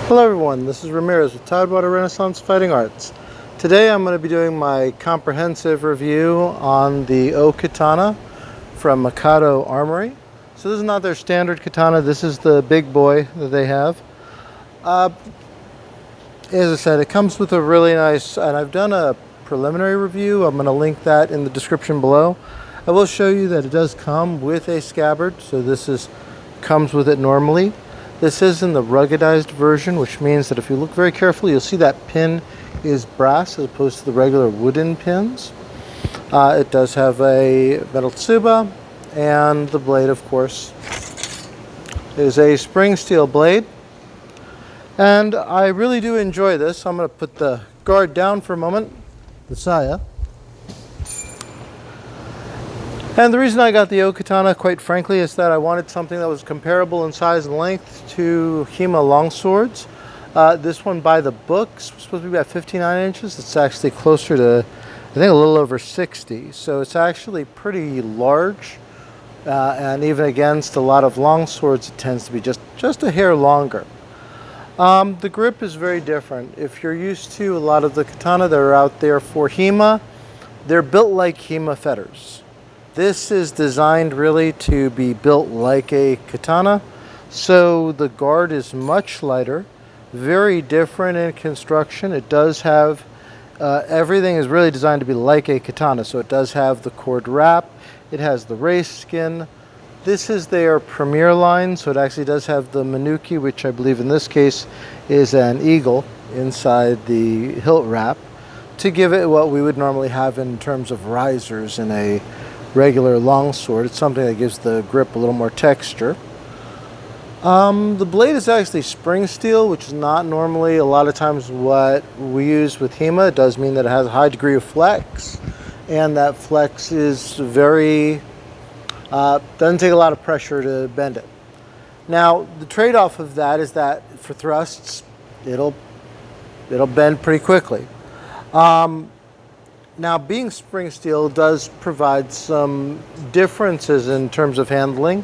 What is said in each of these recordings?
Hello everyone, this is Ramirez with Tidewater Renaissance Fighting Arts. Today I'm going to be doing my comprehensive review on the Okatana from Akado Armory. So this is not their standard katana, this is the big boy that they have. As I said, it comes with a really nice, and I've done a preliminary review, I'm going to link that in the description below. I will show you that it does come with a scabbard, so comes with it normally. This is in the ruggedized version, which means that if you look very carefully, you'll see that pin is brass as opposed to the regular wooden pins. It does have a metal tsuba, and the blade, of course, is a spring steel blade. And I really do enjoy this. I'm going to put the guard down for a moment, the saya. And the reason I got the Okatana, quite frankly, is that I wanted something that was comparable in size and length to HEMA longswords. This one by the books was supposed to be about 59 inches. It's actually closer to, I think, a little over 60. So it's actually pretty large. And even against a lot of longswords, it tends to be just a hair longer. The grip is very different. If you're used to a lot of the katana that are out there for HEMA, they're built like HEMA fetters. This is designed really to be built like a katana, so the guard is much lighter, very different in construction. It does have, everything is really designed to be like a katana, so it does have the cord wrap, it has the race skin. This is their premier line, so it actually does have the menuki, which I believe in this case is an eagle inside the hilt wrap, to give it what we would normally have in terms of risers in a regular longsword. It's something that gives the grip a little more texture. The blade is actually spring steel, which is not normally a lot of times what we use with HEMA. It does mean that it has a high degree of flex, and that flex is very, doesn't take a lot of pressure to bend it. Now, the trade-off of that is that for thrusts, it'll bend pretty quickly. Now, being spring steel does provide some differences in terms of handling.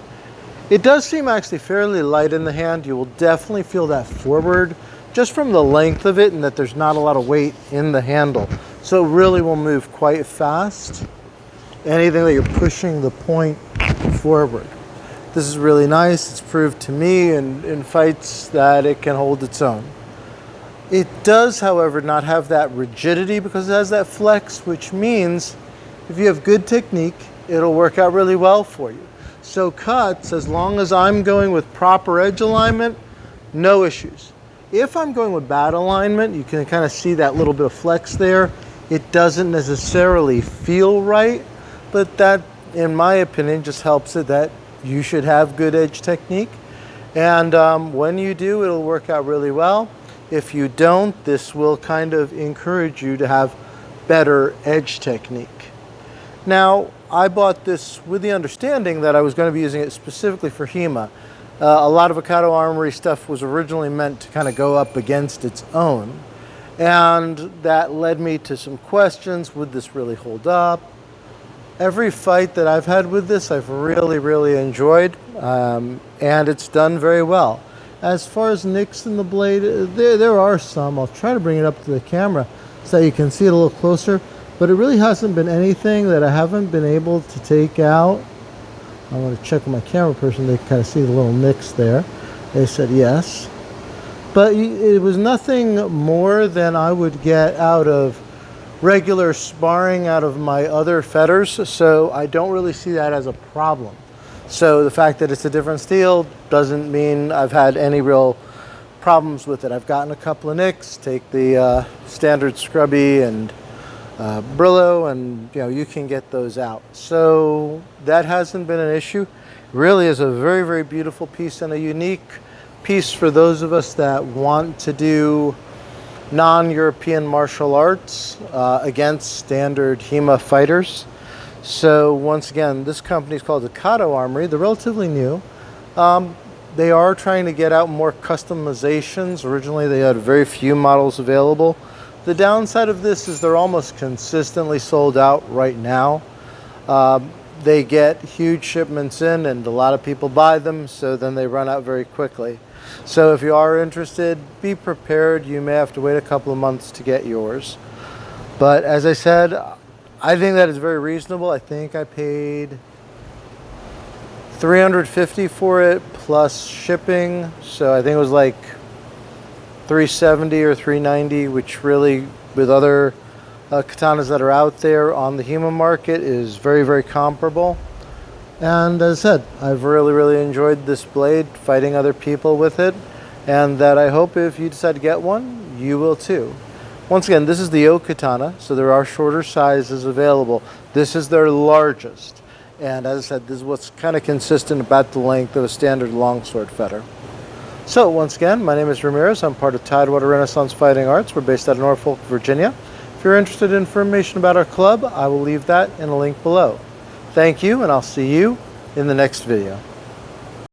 It does seem actually fairly light in the hand. You will definitely feel that forward just from the length of it, and that there's not a lot of weight in the handle. So it really will move quite fast. Anything that you're pushing the point forward. This is really nice. It's proved to me in fights that it can hold its own. It does, however, not have that rigidity because it has that flex, which means if you have good technique, it'll work out really well for you. So cuts, as long as I'm going with proper edge alignment, no issues. If I'm going with bad alignment, you can kind of see that little bit of flex there. It doesn't necessarily feel right, but that, in my opinion, just helps it that you should have good edge technique. And when you do, it'll work out really well. If you don't, this will kind of encourage you to have better edge technique. Now, I bought this with the understanding that I was going to be using it specifically for HEMA. A lot of Akado Armory stuff was originally meant to kind of go up against its own. And that led me to some questions. Would this really hold up? Every fight that I've had with this, I've really enjoyed. And it's done very well. As far as nicks in the blade, there are some. I'll try to bring it up to the camera so that you can see it a little closer. But it really hasn't been anything that I haven't been able to take out. I want to check with my camera person. They kind of see the little nicks there. They said yes. But it was nothing more than I would get out of regular sparring out of my other fetters. So I don't really see that as a problem. So the fact that it's a different steel doesn't mean I've had any real problems with it. I've gotten a couple of nicks. Take the standard scrubby and Brillo, and you can get those out. So that hasn't been an issue. It really is a very beautiful piece and a unique piece for those of us that want to do non-European martial arts against standard HEMA fighters. So once again, this company is called Akado Armory. They're relatively new. They are trying to get out more customizations. Originally, they had very few models available. The downside of this is they're almost consistently sold out right now. They get huge shipments in, and a lot of people buy them, so then they run out very quickly. So if you are interested, be prepared. You may have to wait a couple of months to get yours. But as I said, I think that is very reasonable. I think I paid $350 for it plus shipping. So I think it was like $370 or $390, which really, with other katanas that are out there on the HEMA market, is very, very comparable. And as I said, I've really, really enjoyed this blade, fighting other people with it, and that I hope if you decide to get one, you will too. Once again, this is the Okatana, so there are shorter sizes available. This is their largest. And as I said, this is what's kind of consistent about the length of a standard longsword fetter. So once again, my name is Ramirez. I'm part of Tidewater Renaissance Fighting Arts. We're based out of Norfolk, Virginia. If you're interested in information about our club, I will leave that in a link below. Thank you, and I'll see you in the next video.